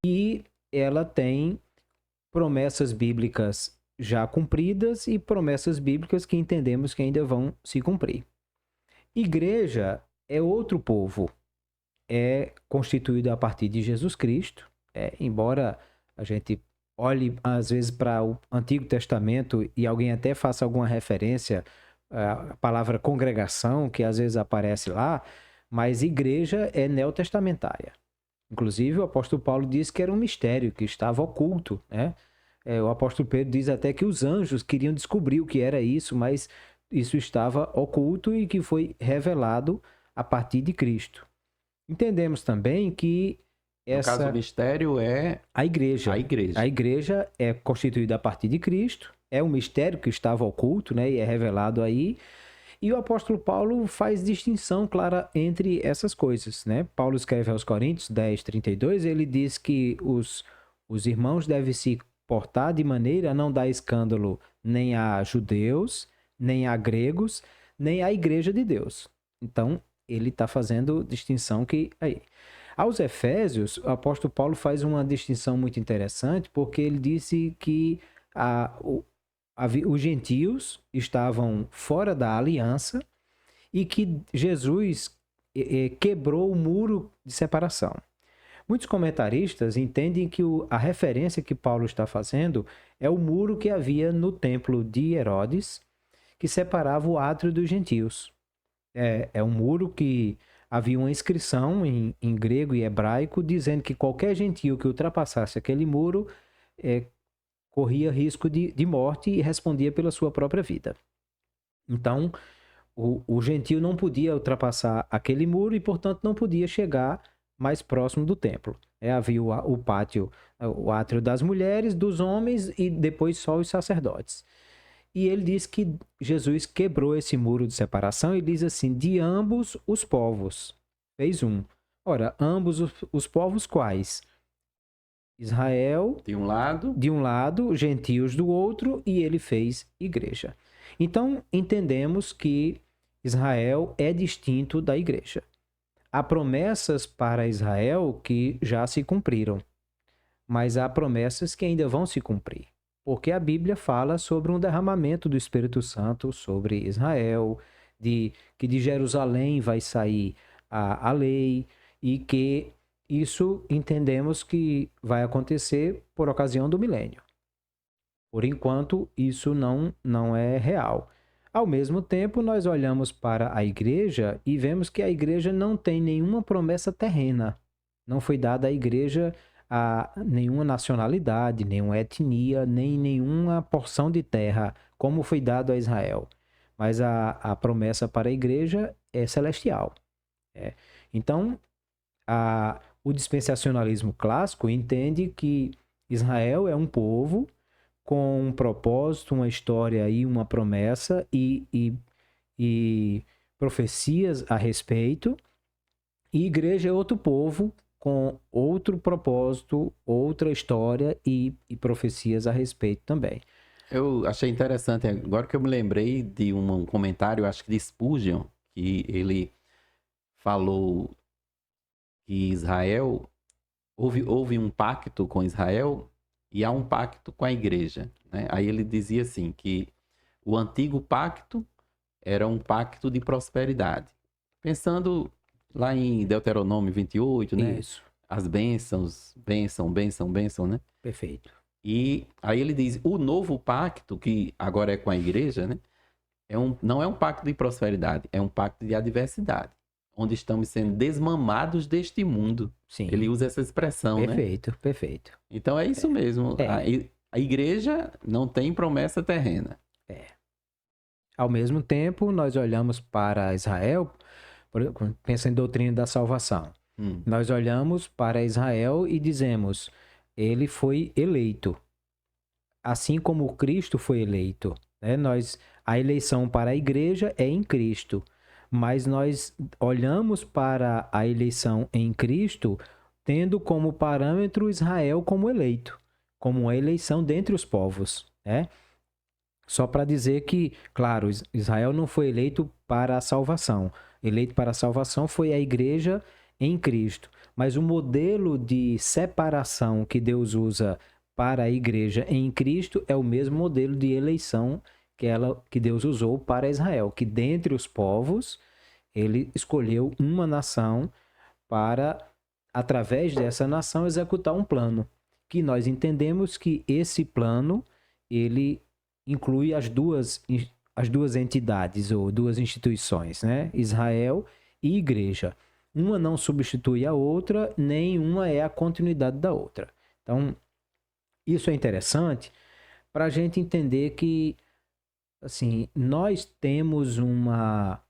e ela tem promessas bíblicas já cumpridas e promessas bíblicas que entendemos que ainda vão se cumprir. Igreja é outro povo, é constituído a partir de Jesus Cristo, embora a gente olhe às vezes para o Antigo Testamento e alguém até faça alguma referência à palavra congregação, que às vezes aparece lá, mas igreja é neotestamentária. Inclusive, o apóstolo Paulo disse que era um mistério, que estava oculto, né? O apóstolo Pedro diz até que os anjos queriam descobrir o que era isso, mas isso estava oculto e que foi revelado a partir de Cristo. Entendemos também que No caso, o mistério é a igreja. a igreja. A igreja é constituída a partir de Cristo, é um mistério que estava oculto, né, e é revelado aí. E o apóstolo Paulo faz distinção clara entre essas coisas, né? Paulo escreve aos Coríntios 10:32, ele diz que os irmãos devem se portar de maneira a não dar escândalo nem a judeus, nem a gregos, nem à igreja de Deus. Então, ele está fazendo distinção que aí. Aos Efésios, o apóstolo Paulo faz uma distinção muito interessante, porque ele disse que os gentios estavam fora da aliança e que Jesus quebrou o muro de separação. Muitos comentaristas entendem que a referência que Paulo está fazendo é o muro que havia no templo de Herodes, que separava o átrio dos gentios. É um muro que havia uma inscrição em grego e hebraico dizendo que qualquer gentio que ultrapassasse aquele muro corria risco de morte e respondia pela sua própria vida. Então, o gentio não podia ultrapassar aquele muro e, portanto, não podia chegar mais próximo do templo. Havia o pátio, o átrio das mulheres, dos homens e depois só os sacerdotes. E ele diz que Jesus quebrou esse muro de separação e diz assim, de ambos os povos, fez um. Ora, ambos os povos quais? Israel De um lado, gentios do outro, e ele fez igreja. Então, entendemos que Israel é distinto da igreja. Há promessas para Israel que já se cumpriram, mas há promessas que ainda vão se cumprir. Porque a Bíblia fala sobre um derramamento do Espírito Santo sobre Israel, que de Jerusalém vai sair a lei, e que isso entendemos que vai acontecer por ocasião do milênio. Por enquanto, isso não é real. Ao mesmo tempo, nós olhamos para a igreja e vemos que a igreja não tem nenhuma promessa terrena. Não foi dada à igreja a nenhuma nacionalidade, nenhuma etnia, nem nenhuma porção de terra, como foi dado a Israel. Mas a promessa para a igreja é celestial. Então, o dispensacionalismo clássico entende que Israel é um povo com um propósito, uma história e uma promessa e profecias a respeito, e igreja é outro povo com outro propósito, outra história e profecias a respeito também. eu achei interessante, agora que eu me lembrei de um comentário, acho que de Spurgeon, que ele falou que Israel, houve um pacto com Israel e há um pacto com a igreja, né? Aí ele dizia assim, que o antigo pacto era um pacto de prosperidade. Pensando lá em Deuteronômio 28, né? Isso, As bênçãos, bênção, bênção, bênção, né? perfeito. E aí ele diz, o novo pacto, que agora é com a igreja, né? Não é um pacto de prosperidade, é um pacto de adversidade, onde estamos sendo desmamados deste mundo. Sim. Ele usa essa expressão, Perfeito, né? Perfeito. Então é isso mesmo. A igreja não tem promessa terrena. Ao mesmo tempo, nós olhamos para Israel, pensa em doutrina da salvação. Nós olhamos para Israel e dizemos, ele foi eleito, assim como Cristo foi eleito. Né? A eleição para a igreja é em Cristo, mas nós olhamos para a eleição em Cristo tendo como parâmetro Israel como eleito, como uma eleição dentre os povos, né? Só para dizer que, claro, Israel não foi eleito para a salvação. Eleito para a salvação foi a igreja em Cristo. Mas o modelo de separação que Deus usa para a igreja em Cristo é o mesmo modelo de eleição que Deus usou para Israel, que dentre os povos ele escolheu uma nação para, através dessa nação, executar um plano, que nós entendemos que esse plano ele inclui as duas entidades ou duas instituições, né? Israel e igreja. Uma não substitui a outra, nem uma é a continuidade da outra. Então, isso é interessante para a gente entender que, assim, nós temos uma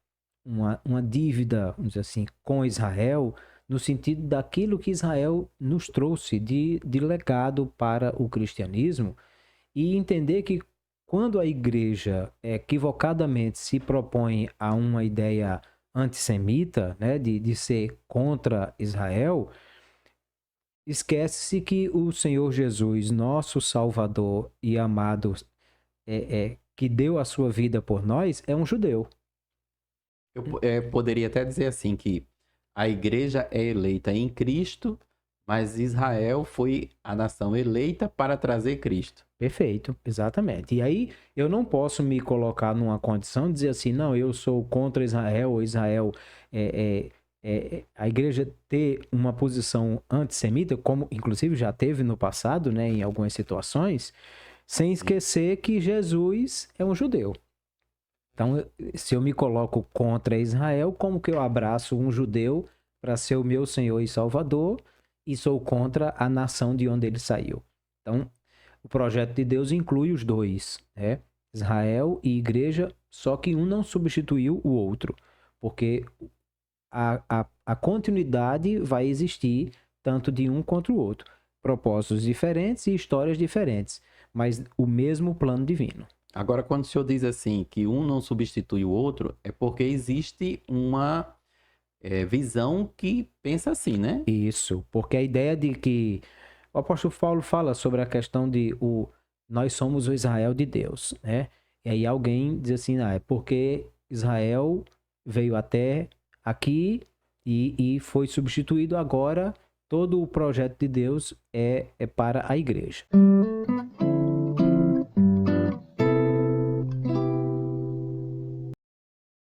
dívida, vamos dizer assim, com Israel, no sentido daquilo que Israel nos trouxe de legado para o cristianismo, e entender que quando a igreja equivocadamente se propõe a uma ideia antissemita, né, de ser contra Israel, esquece-se que o Senhor Jesus, nosso Salvador e amado, que deu a sua vida por nós, é um judeu. Eu poderia até dizer assim que a igreja é eleita em Cristo, mas Israel foi a nação eleita para trazer Cristo. Perfeito, exatamente. E aí eu não posso me colocar numa condição de dizer assim, não, eu sou contra Israel, ou Israel a igreja ter uma posição antissemita, como inclusive já teve no passado, né, em algumas situações, sem esquecer que Jesus é um judeu. Então, se eu me coloco contra Israel, como que eu abraço um judeu para ser o meu Senhor e Salvador e sou contra a nação de onde ele saiu? Então, o projeto de Deus inclui os dois, né? Israel e igreja, só que um não substituiu o outro, porque a continuidade vai existir tanto de um contra o outro. Propósitos diferentes e histórias diferentes, mas o mesmo plano divino. Agora, quando o senhor diz assim que um não substitui o outro, é porque existe uma visão que pensa assim, né? Isso, porque a ideia de que o apóstolo Paulo fala sobre a questão de nós somos o Israel de Deus, né? E aí alguém diz assim, é porque Israel veio até aqui e foi substituído agora, todo o projeto de Deus é para a igreja.